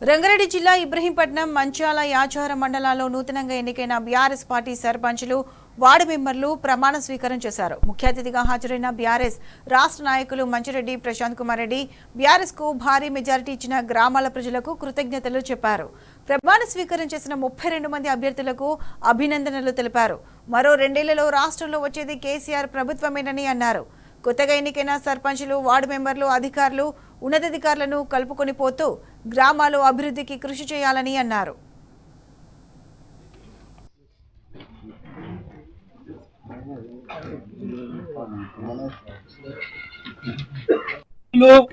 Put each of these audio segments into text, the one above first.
రంగారెడ్డి జిల్లా ఇబ్రహీంపట్నం మంచాల యాచార మండలాల్లో నూతనంగా ఎన్నికైన బీఆర్ఎస్ పార్టీ సర్పంచులు వార్డు మెంబర్లు ప్రమాణ స్వీకారం చేశారు. ముఖ్య అతిథిగా హాజరైన బీఆర్ఎస్ రాష్ట్ర నాయకులు మంచిరెడ్డి ప్రశాంత్ కుమార్ రెడ్డి బీఆర్ఎస్ కు భారీ మెజారిటీ ఇచ్చిన గ్రామాల ప్రజలకు కృతజ్ఞతలు చెప్పారు. ప్రమాణ స్వీకారం చేసిన 32 మంది అభ్యర్థులకు అభినందనలు తెలిపారు. మరో 2 ఏళ్లలో రాష్ట్రంలో వచ్చేది కేసీఆర్ ప్రభుత్వమేనని అన్నారు. కొత్తగా ఎన్నికైన సర్పంచులు వార్డు మెంబర్లు అధికారులు ఉన్నతాధికారులను కలుపుకొని పోతూ గ్రామాల అభివృద్ధికి కృషి చేయాలని అన్నారు.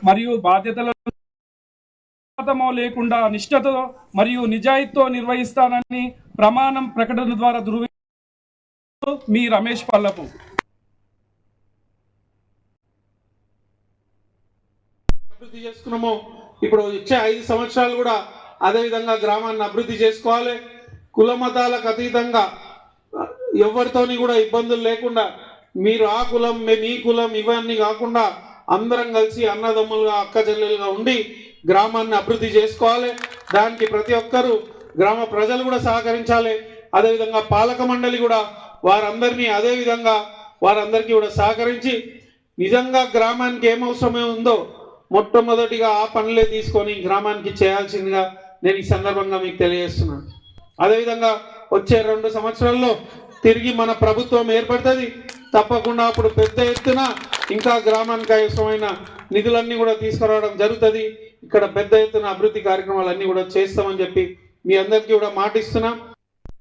మరియు బాధ్యతలు లేకుండా నిష్ఠతో మరియు నిజాయితీతో నిర్వహిస్తానని ప్రమాణం ప్రకటన ద్వారా ధృవీకరిస్తూ మీ రమేష్ పల్లపు. అభివృద్ధి చేసుకున్నాము. ఇప్పుడు ఇచ్చే 5 సంవత్సరాలు కూడా అదే విధంగా గ్రామాన్ని అభివృద్ధి చేసుకోవాలి. కుల మతాలకు అతీతంగా ఎవరితోని కూడా ఇబ్బందులు లేకుండా మీరు ఆ కులం మీ కులం ఇవన్నీ కాకుండా అందరం కలిసి అన్నదమ్ములుగా అక్క చెల్లెలుగా ఉండి గ్రామాన్ని అభివృద్ధి చేసుకోవాలి. దానికి ప్రతి ఒక్కరూ గ్రామ ప్రజలు కూడా సహకరించాలి. అదేవిధంగా పాలక మండలి కూడా వారందరినీ అదే విధంగా వారందరికీ కూడా సహకరించి నిజంగా గ్రామానికి ఏమవసరమే ఉందో మొట్టమొదటిగా ఆ పనులే తీసుకొని గ్రామానికి చేయాల్సిందిగా నేను ఈ సందర్భంగా మీకు తెలియజేస్తున్నాను. అదేవిధంగా వచ్చే 2 సంవత్సరాల్లో తిరిగి మన ప్రభుత్వం ఏర్పడుతుంది. తప్పకుండా అప్పుడు పెద్ద ఎత్తున ఇంకా గ్రామానికి అవసరమైన నిధులన్నీ కూడా తీసుకురావడం జరుగుతుంది. ఇక్కడ పెద్ద ఎత్తున అభివృద్ధి కార్యక్రమాలన్నీ కూడా చేస్తామని చెప్పి మీ అందరికీ కూడా మాటిస్తున్నాం.